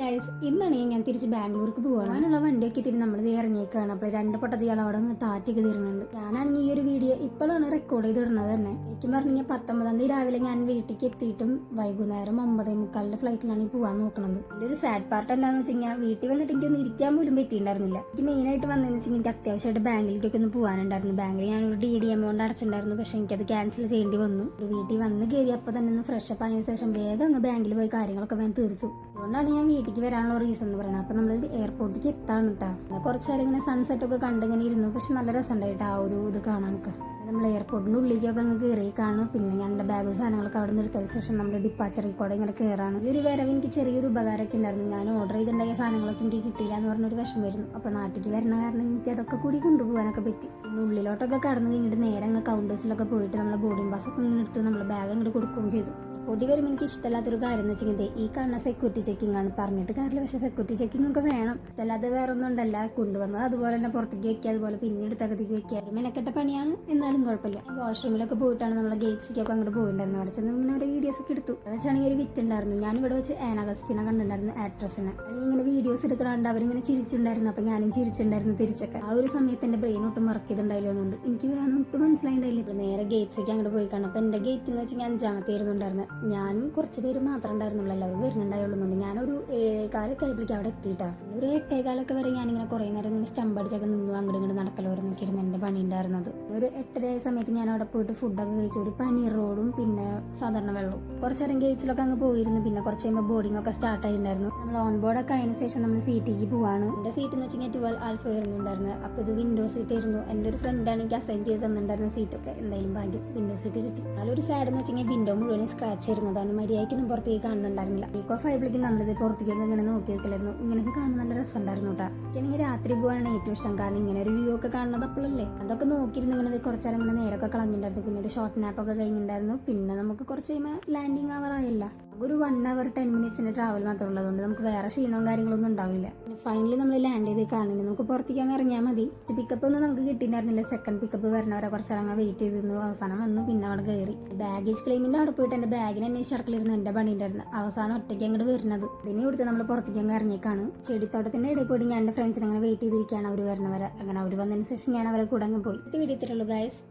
Guys, ഇന്നാണ് ഞാൻ തിരിച്ച് ബാംഗ്ലൂർക്ക് പോവാണ്. അതിനുള്ള വണ്ടിയൊക്കെ തിരി നമ്മൾ ഇറങ്ങിയേക്കാണ്. അപ്പോൾ 2 പൊട്ടത്തിയാൾ അവിടെ നിന്ന് താറ്റിക്ക് തരുന്നുണ്ട്. ഞാനാണെങ്കിൽ ഈ ഒരു വീഡിയോ ഇപ്പോഴാണ് റെക്കോർഡ് ചെയ്തിടുന്നത് തന്നെ. എനിക്ക് പറഞ്ഞാൽ 19-ാം തീയതി രാവിലെ ഞാൻ വീട്ടിലേക്ക് എത്തിയിട്ടും വൈകുന്നേരം 9:45 ഫ്ലൈറ്റിലാണ് പോകാൻ നോക്കുന്നത്. എൻ്റെ ഒരു സാഡ് പാർട്ട് എന്താണെന്ന് വെച്ച് കഴിഞ്ഞാൽ വീട്ടിൽ വന്നിട്ട് എനിക്കൊന്ന് ഇരിക്കാൻ പോലും പറ്റിയിട്ടുണ്ടായിരുന്നില്ല. എനിക്ക് മെയിനായിട്ട് വന്നതെന്ന് വെച്ചാൽ എനിക്ക് അത്യാവശ്യമായിട്ട് ബാങ്കിലേക്കൊക്കെ ഒന്ന് പോകാനുണ്ടായിരുന്നു. ബാങ്കിൽ ഞാനൊരു DD എമൗണ്ട് അടച്ചിട്ടുണ്ടായിരുന്നു. പക്ഷേ എനിക്കത് ക്യാൻസൽ ചെയ്യേണ്ടി വന്നു. വീട്ടിൽ വന്ന് കയറിയപ്പോൾ തന്നെ ഒന്ന് ഫ്രഷ് അപ്പ് ആയതിനു ശേഷം വേഗം അങ്ങ് ബാങ്കിൽ പോയി കാര്യങ്ങളൊക്കെ വേഗം തീർത്തു. അതുകൊണ്ടാണ് ഞാൻ വീട്ടിലേക്ക് വരാനുള്ള റീസൺ എന്ന് പറയുന്നത്. അപ്പം നമ്മൾ എയർപോർട്ടിലേക്ക് എത്താണ് കേട്ടോ. കുറച്ച് നേരം ഇങ്ങനെ സൺസെറ്റ് ഒക്കെ കണ്ടിങ്ങനെ ഇരുന്നു. പക്ഷെ നല്ല രസമുണ്ടായിട്ട് ആ ഒരു ഇത് കാണാനൊക്കെ. നമ്മൾ എയർപോർട്ടിൻ്റെ ഉള്ളിലേക്കൊക്കെ അങ്ങ് കയറി കാണും. പിന്നെ ഞങ്ങളുടെ ബാഗും സാധനങ്ങളൊക്കെ അവിടെ നിർത്തിയ ശേഷം നമ്മൾ ഡിപ്പാച്ചറിൽ കൂടെ ഇങ്ങനെ കയറാണ്. ഈ ഒരു വരവ് എനിക്ക് ചെറിയൊരു ഉപകാരമൊക്കെ ഉണ്ടായിരുന്നു. ഞാൻ ഓർഡർ ചെയ്തിട്ടുണ്ടായ സാധനങ്ങളൊക്കെ എനിക്ക് കിട്ടിയില്ല എന്ന് പറഞ്ഞൊരു വിഷമം വരുന്നു. അപ്പോൾ നാട്ടിലേക്ക് വരുന്ന കാരണം എനിക്ക് അതൊക്കെ കൂടി കൊണ്ടുപോകാനൊക്കെ പറ്റി. പിന്നെ ഉള്ളിലോട്ടൊക്കെ കടന്നു കഴിഞ്ഞിട്ട് നേരെ അങ്ങ് കൗണ്ടേഴ്സിലൊക്കെ പോയിട്ട് നമ്മളെ ബോർഡിംഗ് പാസ്സൊക്കെ ഒന്ന് എടുത്ത് നമ്മളെ ബാഗ് അങ്ങോട്ട് കൊടുക്കുകയും ചെയ്തു. പൊടി വരുമ്പോൾ എനിക്ക് ഇഷ്ടമല്ലാത്തൊരു കാര്യം എന്ന് വെച്ചിട്ടുണ്ടെങ്കിൽ ഈ കാണുന്ന സെക്യൂരിറ്റി ചെക്കിംഗ് ആണ്. പറഞ്ഞിട്ട് കാര്യമില്ല, പക്ഷേ സെക്യൂരിറ്റി ചെക്കിംഗ് ഒക്കെ വേണം. ഇഷ്ടമല്ലാതെ വേറെ ഒന്നും ഉണ്ടല്ല. കൊണ്ടുവന്നത് അതുപോലെ തന്നെ പുറത്തേക്ക് വെക്കുക, അതുപോലെ പിന്നീട് തകത്തേക്ക് വെക്കുക. ഒരു മെനക്കെട്ട പണിയാണ്, എന്നാലും കുഴപ്പമില്ല. വാഷ്റൂമിലൊക്കെ പോയിട്ടാണ് നമ്മളെ ഗേറ്റ്സിലേക്കൊക്കെ അങ്ങോട്ട് പോയിട്ടുണ്ടായിരുന്നു. അവിടെ ചെന്ന് ഇങ്ങനെ ഒരു വീഡിയോസ് ഒക്കെ എടുത്തു. അവിടെ വെച്ചാണെങ്കിൽ ഒരു വിത്ത് ഉണ്ടായിരുന്നു. ഞാനിവിടെ വെച്ച് ആനഗസ്റ്റിനെ കണ്ടിട്ടുണ്ടായിരുന്നു, ആക്ട്രസിനെ. അല്ലെങ്കിൽ ഇങ്ങനെ വീഡിയോസ് എടുക്കണുണ്ട്. അവരിങ്ങനെ ചിരിച്ചിട്ടുണ്ടായിരുന്നു. അപ്പം ഞാനും ചിരിച്ചിട്ടുണ്ടായിരുന്നു തിരിച്ചൊക്കെ. ആ ഒരു സമയത്ത് എൻ്റെ ബ്രെയിൻ ഒട്ടും വർക്ക് ചെയ്തിട്ടുണ്ടായില്ലോന്നുണ്ട്. എനിക്ക് വരാൻ ഒട്ടും മനസ്സിലായിണ്ടായില്ല. ഇപ്പം നേരെ ഗേറ്റ്സിലേക്ക് അങ്ങോട്ട് പോയി കാണാം. അപ്പം എൻ്റെ ഗേറ്റ് എന്ന് വെച്ചാൽ 5-ാമത്തെ ആയിരുന്നുണ്ടായിരുന്നു. ഞാനും കുറച്ച് പേര് മാത്രമേ ഉണ്ടായിരുന്നുള്ളൂ, എല്ലാവരും വരുന്നുണ്ടായുള്ളൂന്നുണ്ട്. ഞാനൊരു 7:15 ആയപ്പോഴേക്കും അവിടെ എത്തിയിട്ടാ. ഒരു 8:15 വരെ ഞാനിങ്ങനെ കുറേ നേരം ഇങ്ങനെ സ്റ്റമ്പ് അടിച്ചൊക്കെ നിന്നു അങ്ങോട്ട് ഇങ്ങോട്ട് നടക്കലോരുന്നൊക്കെ ഇരുന്ന് എൻ്റെ പണി ഉണ്ടായിരുന്നത്. ഒരു 8:30 സമയത്ത് ഞാൻ അവിടെ പോയിട്ട് ഫുഡൊക്കെ കഴിച്ചു. ഒരു പനീർ റോഡും പിന്നെ സാധാരണ വെള്ളവും. കുറച്ച് നേരം ഗേറ്റ്സിലൊക്കെ അങ്ങ് പോയിരുന്നു. പിന്നെ കുറച്ച് കഴിയുമ്പോൾ ബോർഡിംഗ് ഒക്കെ സ്റ്റാർട്ട് ആയിട്ടുണ്ടായിരുന്നു. നമ്മൾ ഓൺ ബോർഡൊക്കെ അതിന് ശേഷം നമ്മൾ സീറ്റിലേക്ക് പോവാണ്. എൻ്റെ സീറ്റ് എന്ന് വെച്ചാൽ 12 ആൽഫ ആയിരുന്നുണ്ടായിരുന്നു. അപ്പോൾ ഇത് വിൻഡോ സീറ്റ് ആയിരുന്നു. എൻ്റെ ഒരു ഫ്രണ്ടാണ് എനിക്ക് അസൈൻ ചെയ്ത് തന്നിട്ടുണ്ടായിരുന്ന സീറ്റൊക്കെ. എന്തായാലും ഭാഗ്യം വിൻഡോ സീറ്റ് കിട്ടി. നല്ലൊരു സാഡ് എന്ന് വെച്ചാൽ വിൻഡോ മുഴുവൻ സ്ക്രാച്ച് ആയിരുന്നതാണ്. മര്യാദയ്ക്കൊന്നും പുറത്തേക്ക് കാണുന്നുണ്ടായിരുന്നില്ല. ടേക്ക് ഓഫ് ആയപ്പോഴേക്കും നമ്മളിത് പുറത്തേക്കൊക്കെ ഇങ്ങനെ നോക്കി വെക്കലായിരുന്നു. ഇങ്ങനെയൊക്കെ കാണാൻ നല്ല രസമുണ്ടായിരുന്നു കേട്ടോ. എനിക്കാണെങ്കിൽ രാത്രി പോകാനാണ് ഏറ്റവും ഇഷ്ടം. കാരണം ഇങ്ങനെ ഒരു വ്യൂ ഒക്കെ കാണുന്നത് അപ്പോഴല്ലേ. അതൊക്കെ നോക്കിയിരുന്നു. ഇങ്ങനെ കുറച്ച് നേരം ഇങ്ങനെ നേരൊക്കെ കളഞ്ഞിട്ടുണ്ടായിരുന്നു. പിന്നെ ഒരു ഷോർട്ട് നാപ്പൊക്കെ കഴിഞ്ഞിട്ടുണ്ടായിരുന്നു. പിന്നെ നമുക്ക് കുറച്ച് കഴിയുമ്പോൾ ലാൻഡിങ് അവർ ആയല്ല. ഒരു 1 hour 10 minutes ട്രാവൽ മാത്രമേ ഉള്ളതുകൊണ്ട് നമുക്ക് വേറെ ക്ഷീണവും കാര്യങ്ങളൊന്നും ഉണ്ടാവില്ല. പിന്നെ ഫൈനലി നമ്മൾ ലാൻഡ് ചെയ്ത് കാണുന്നത് നമുക്ക് പുറത്തേക്ക് ഇറങ്ങിയാൽ മതി. പിക്കപ്പ് ഒന്നും നമുക്ക് കിട്ടിയിട്ടുണ്ടായിരുന്നില്ല. സെക്കൻഡ് പിക്കപ്പ് വരണവരെ കുറച്ചിറങ്ങാൻ വെയിറ്റ് ചെയ്തിരുന്നു. അവസാനം വന്നു. പിന്നെ അവിടെ കയറി ബാഗേജ് ക്ലെയിമിൻ്റെ അവിടെ പോയിട്ട് എൻ്റെ ബാഗിനെ അന്വേഷിച്ച് നടക്കലിരുന്നു എൻ്റെ പണി ഉണ്ടായിരുന്നു. അവസാനം ഒറ്റയ്ക്ക് അങ്ങോട്ട് വരുന്നത്. ഇതിനെ കൊടുത്ത് നമ്മൾ പുറത്തേക്ക് അങ്ങ് ഇറങ്ങിയേക്കാണ്. ചെടിത്തോട്ടത്തിൻ്റെ ഇടയിൽ പോയിട്ട് ഞാൻ എൻ്റെ ഫ്രണ്ട്സിനെ അങ്ങനെ വെയിറ്റ് ചെയ്തിരിക്കുകയാണ് അവർ വരണവരെ. അങ്ങനെ അവർ വന്നതിന് ശേഷം ഞാൻ അവരെ കൂടെ അങ്ങ് പോയി. ഇത് വീഡിയോ ഇത്രയുള്ളൂ ഗൈസ്.